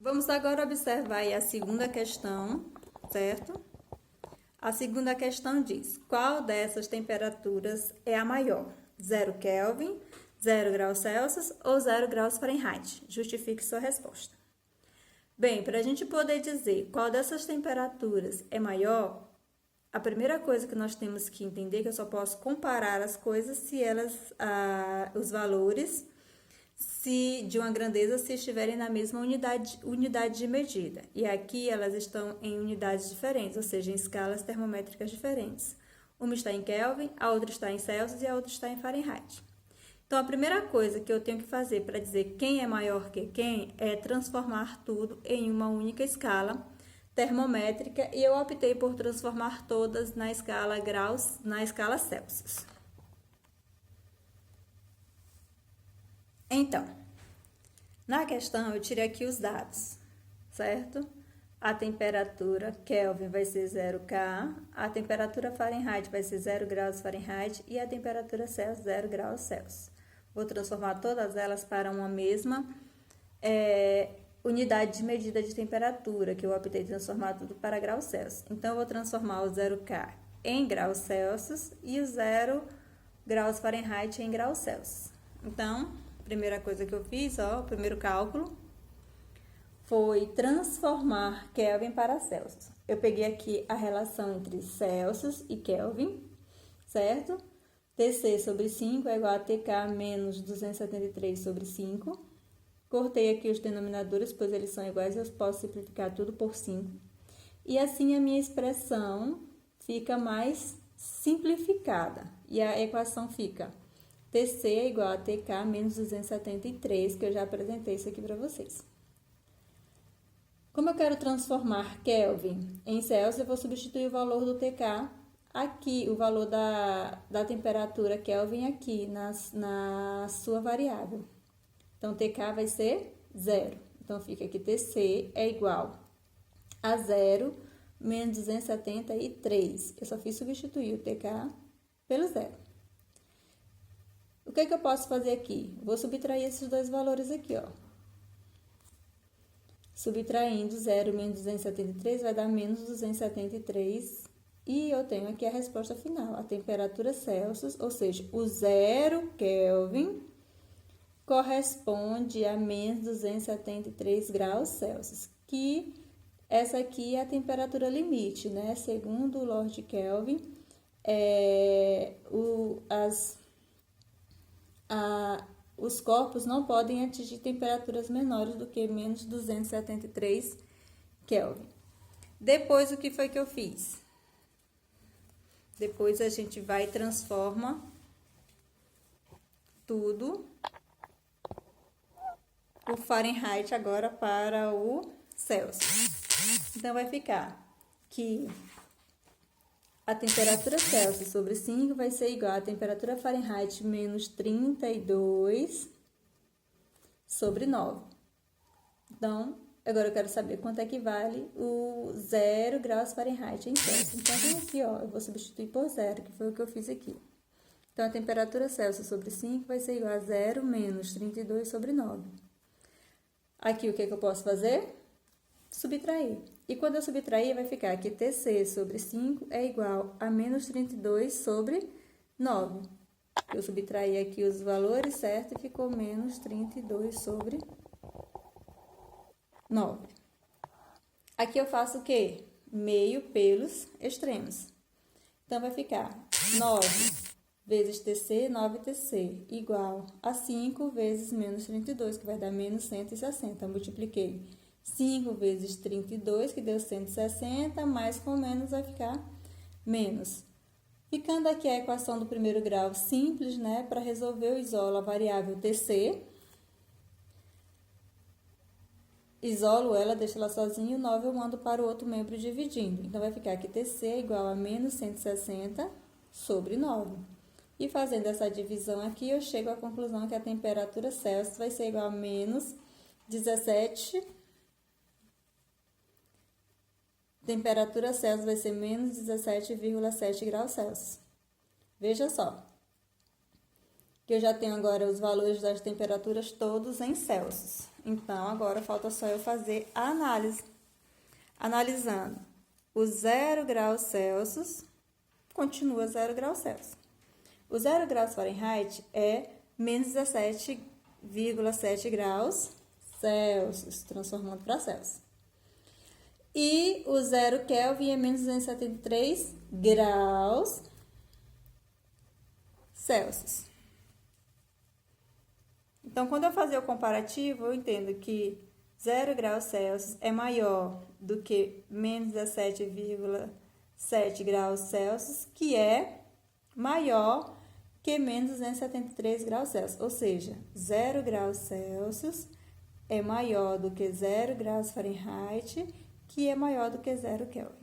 Vamos agora observar aí a segunda questão, certo? A segunda questão diz: qual dessas temperaturas é a maior? 0 Kelvin, 0 graus Celsius ou 0 graus Fahrenheit? Justifique sua resposta. Bem, para a gente poder dizer qual dessas temperaturas é maior, a primeira coisa que nós temos que entender é que eu só posso comparar as coisas se elas, os valores de uma grandeza se estiverem na mesma unidade de medida. E aqui elas estão em unidades diferentes, ou seja, em escalas termométricas diferentes. Uma está em Kelvin, a outra está em Celsius e a outra está em Fahrenheit. Então, a primeira coisa que eu tenho que fazer para dizer quem é maior que quem é transformar tudo em uma única escala termométrica, e eu optei por transformar todas na escala graus, na escala Celsius. Então, na questão eu tirei aqui os dados, certo? A temperatura Kelvin vai ser 0 K, a temperatura Fahrenheit vai ser 0 graus Fahrenheit e a temperatura Celsius 0 graus Celsius. Vou transformar todas elas para uma mesma unidade de medida de temperatura, que eu optei transformar tudo para graus Celsius. Então, eu vou transformar o 0 K em graus Celsius e o 0 graus Fahrenheit em graus Celsius. Então, primeira coisa que eu fiz, o primeiro cálculo, foi transformar Kelvin para Celsius. Eu peguei aqui a relação entre Celsius e Kelvin, certo? TC sobre 5 é igual a TK menos 273 sobre 5. Cortei aqui os denominadores, pois eles são iguais, eu posso simplificar tudo por 5. E assim a minha expressão fica mais simplificada. E a equação fica TC é igual a TK menos 273, que eu já apresentei isso aqui para vocês. Como eu quero transformar Kelvin em Celsius, eu vou substituir o valor do TK aqui, o valor da temperatura Kelvin aqui na sua variável. Então, TK vai ser 0. Então, fica aqui TC é igual a 0 menos 273. Eu só fiz substituir o TK pelo 0. O que eu posso fazer aqui? Vou subtrair esses dois valores aqui, ó. Subtraindo 0 menos 273 vai dar menos 273. E eu tenho aqui a resposta final, a temperatura Celsius, ou seja, o 0 Kelvin corresponde a menos 273 graus Celsius, que essa aqui é a temperatura limite, né? Segundo o Lord Kelvin, os corpos não podem atingir temperaturas menores do que menos 273 Kelvin. Depois, o que foi que eu fiz? Depois, a gente vai e transforma tudo o Fahrenheit agora para o Celsius. Então, vai ficar que a temperatura Celsius sobre 5 vai ser igual à temperatura Fahrenheit menos 32 sobre 9. Então, agora eu quero saber quanto é que vale o 0 graus Fahrenheit em Celsius. Então, aqui, ó, eu vou substituir por 0, que foi o que eu fiz aqui. Então, a temperatura Celsius sobre 5 vai ser igual a 0 menos 32 sobre 9. Aqui, o que eu posso fazer? Subtrair. E quando eu subtrair, vai ficar que TC sobre 5 é igual a menos 32 sobre 9. Eu subtraí aqui os valores, certo? E ficou menos 32 sobre 9. Aqui eu faço o quê? Meio pelos extremos. Então, vai ficar 9 vezes TC, 9TC, igual a 5 vezes menos 32, que vai dar menos 160. Eu multipliquei 5 vezes 32, que deu 160, mais com menos vai ficar menos. Ficando aqui a equação do primeiro grau simples, né? Para resolver, eu isolo a variável TC. Isolo ela, deixo ela sozinha, o 9 eu mando para o outro membro dividindo. Então, vai ficar que TC é igual a menos 160 sobre 9. E fazendo essa divisão aqui, eu chego à conclusão que a temperatura Celsius vai ser igual a menos 17. Temperatura Celsius vai ser menos 17,7 graus Celsius. Veja só, que eu já tenho agora os valores das temperaturas todos em Celsius. Então, agora falta só eu fazer a análise. Analisando o 0 graus Celsius, continua 0 graus Celsius. O 0 graus Fahrenheit é menos 17,7 graus Celsius, transformando para Celsius. E o 0 Kelvin é menos 273 graus Celsius. Então, quando eu fazer o comparativo, eu entendo que 0 graus Celsius é maior do que menos 17,7 graus Celsius, que é maior que menos 273 graus Celsius. Ou seja, 0 graus Celsius é maior do que 0 graus Fahrenheit, que é maior do que 0 Kelvin.